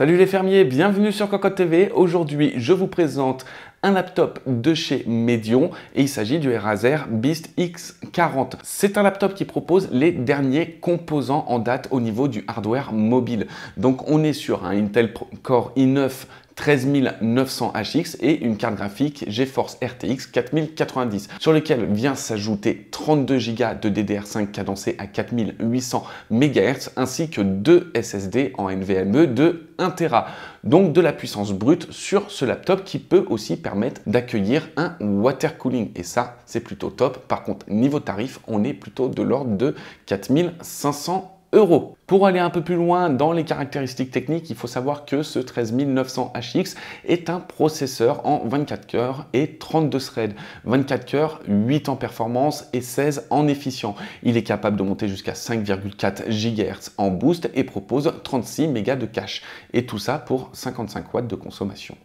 Salut les fermiers, bienvenue sur Cocotte TV. Aujourd'hui, je vous présente un laptop de chez Medion et il s'agit du Razer Beast X40. C'est un laptop qui propose les derniers composants en date au niveau du hardware mobile. Donc on est sur un Intel Core i9 13900HX et une carte graphique GeForce RTX 4090 sur lequel vient s'ajouter 32 Go de DDR5 cadencé à 4800 MHz ainsi que 2 SSD en NVMe de 1 Tera. Donc de la puissance brute sur ce laptop qui peut aussi permettre d'accueillir un water cooling et ça c'est plutôt top. Par contre niveau tarif on est plutôt de l'ordre de 4500 €. Pour aller un peu plus loin dans les caractéristiques techniques, il faut savoir que ce 13900HX est un processeur en 24 cœurs et 32 threads. 24 cœurs, 8 en performance et 16 en efficient. Il est capable de monter jusqu'à 5,4 GHz en boost et propose 36 mégas de cache. Et tout ça pour 55 watts de consommation.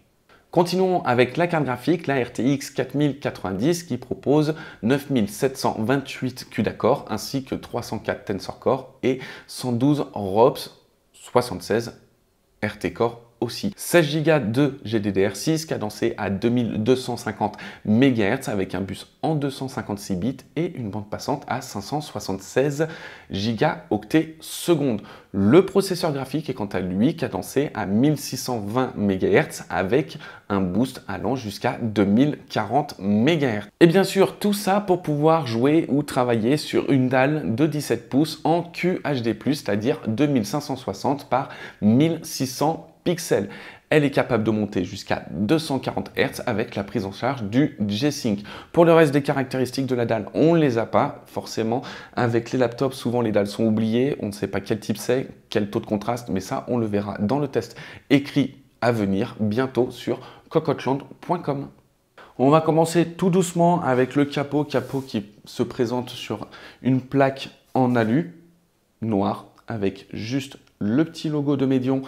Continuons avec la carte graphique, la RTX 4090 qui propose 9728 CUDA Core ainsi que 304 Tensor Core et 112 ROPS, 76 RT Core aussi. 16 Go de GDDR6 cadencé à 2250 MHz avec un bus en 256 bits et une bande passante à 576 gigaoctets secondes. Le processeur graphique est quant à lui cadencé à 1620 MHz avec un boost allant jusqu'à 2040 MHz. Et bien sûr, tout ça pour pouvoir jouer ou travailler sur une dalle de 17 pouces en QHD+, c'est-à-dire 2560 par 1600 pixels. Elle est capable de monter jusqu'à 240 Hz avec la prise en charge du G-Sync. Pour le reste des caractéristiques de la dalle, on ne les a pas forcément. Avec les laptops, souvent les dalles sont oubliées. On ne sait pas quel type c'est, quel taux de contraste, mais ça, on le verra dans le test écrit à venir bientôt sur cocotteland.com. On va commencer tout doucement avec le capot qui se présente sur une plaque en alu noir avec juste le petit logo de Medion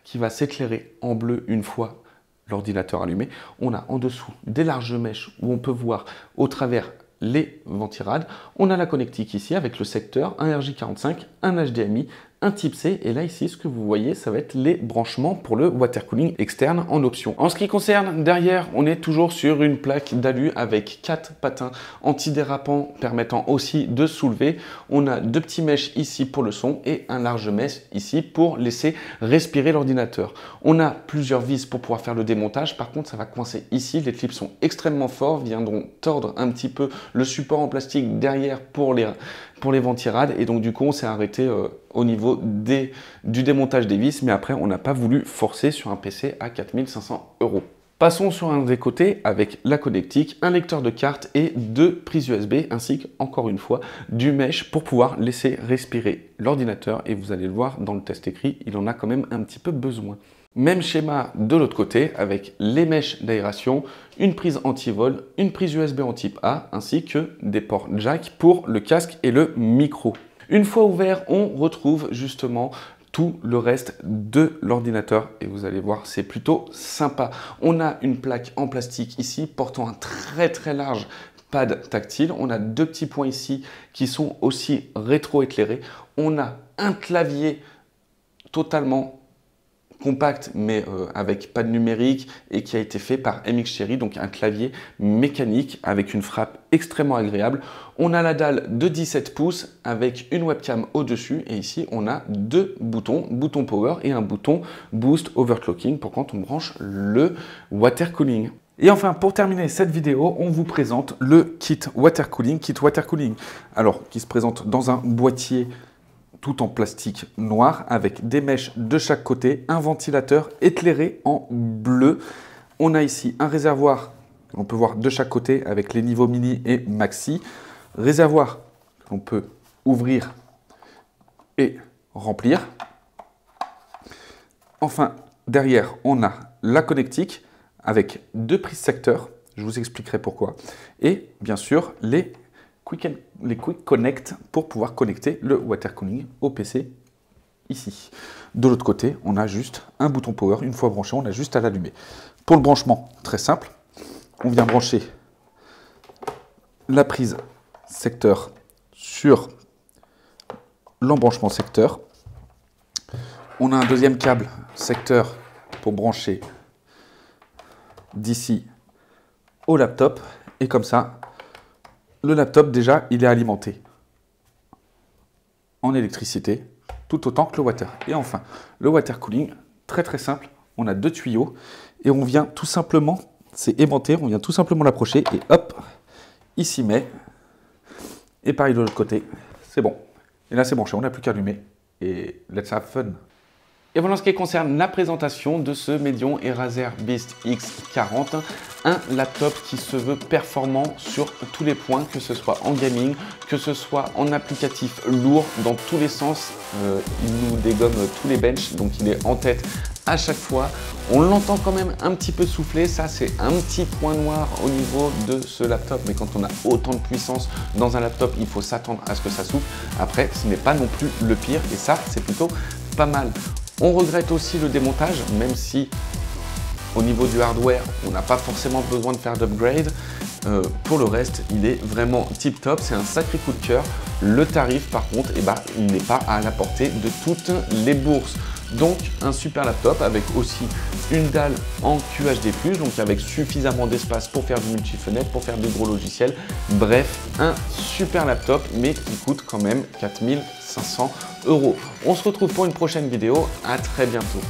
qui va s'éclairer en bleu une fois l'ordinateur allumé. On a en dessous des larges mèches où on peut voir au travers les ventirades. On a la connectique ici avec le secteur, un RJ45, un HDMI, un type C et là ici ce que vous voyez ça va être les branchements pour le water cooling externe en option. En ce qui concerne derrière, on est toujours sur une plaque d'alu avec 4 patins antidérapants permettant aussi de soulever. On a 2 petits mèches ici pour le son et un large mèche ici pour laisser respirer l'ordinateur. On a plusieurs vis pour pouvoir faire le démontage, par contre ça va coincer ici, les clips sont extrêmement forts, viendront tordre un petit peu le support en plastique derrière pour les ventirades et donc du coup on s'est arrêté au niveau du démontage des vis, mais après on n'a pas voulu forcer sur un PC à 4500 €. Passons sur un des côtés avec la connectique, un lecteur de carte et 2 prises USB ainsi qu'encore une fois du mesh pour pouvoir laisser respirer l'ordinateur et vous allez le voir dans le test écrit, il en a quand même un petit peu besoin. Même schéma de l'autre côté avec les mèches d'aération, une prise anti-vol, une prise USB en type A ainsi que des ports jack pour le casque et le micro. Une fois ouvert, on retrouve justement tout le reste de l'ordinateur et vous allez voir, c'est plutôt sympa. On a une plaque en plastique ici portant un très large pad tactile. On a 2 petits points ici qui sont aussi rétro-éclairés. On a un clavier totalement compact mais avec pad numérique et qui a été fait par MX Cherry, donc un clavier mécanique avec une frappe extrêmement agréable. On a la dalle de 17 pouces avec une webcam au-dessus et ici on a 2 boutons, bouton power et un bouton boost overclocking pour quand on branche le water cooling. Et enfin, pour terminer cette vidéo, on vous présente le kit water cooling, alors qui se présente dans un boîtier tout en plastique noir avec des mèches de chaque côté, un ventilateur éclairé en bleu. On a ici un réservoir qu'on peut voir de chaque côté avec les niveaux mini et maxi. Réservoir qu'on peut ouvrir et remplir. Enfin, derrière, on a la connectique avec 2 prises secteur. Je vous expliquerai pourquoi. Et bien sûr, les Quick Connect pour pouvoir connecter le water cooling au PC ici. De l'autre côté, on a juste un bouton power. Une fois branché, on a juste à l'allumer. Pour le branchement, très simple. On vient brancher la prise secteur sur l'embranchement secteur. On a un deuxième câble secteur pour brancher d'ici au laptop. Et comme ça, le laptop déjà, il est alimenté en électricité, tout autant que le water. Et enfin, le water cooling, très très simple. On a 2 tuyaux et on vient tout simplement, c'est aimanté, on vient tout simplement l'approcher et hop, il s'y met. Et pareil de l'autre côté, c'est bon. Et là c'est branché, on n'a plus qu'à allumer et let's have fun. Et voilà en ce qui concerne la présentation de ce Medion Razer Beast X40, un laptop qui se veut performant sur tous les points, que ce soit en gaming, que ce soit en applicatif lourd, dans tous les sens. Il nous dégomme tous les benches, donc il est en tête à chaque fois. On l'entend quand même un petit peu souffler, ça c'est un petit point noir au niveau de ce laptop, mais quand on a autant de puissance dans un laptop, il faut s'attendre à ce que ça souffle. Après, ce n'est pas non plus le pire, et ça c'est plutôt pas mal. On regrette aussi le démontage, même si au niveau du hardware, on n'a pas forcément besoin de faire d'upgrade. Pour le reste, il est vraiment tip top, c'est un sacré coup de cœur. Le tarif par contre, il n'est pas à la portée de toutes les bourses. Donc un super laptop avec aussi une dalle en QHD+, donc avec suffisamment d'espace pour faire du multi-fenêtre, pour faire des gros logiciels. Bref, un super laptop, mais qui coûte quand même 4 500 €. On se retrouve pour une prochaine vidéo, à très bientôt.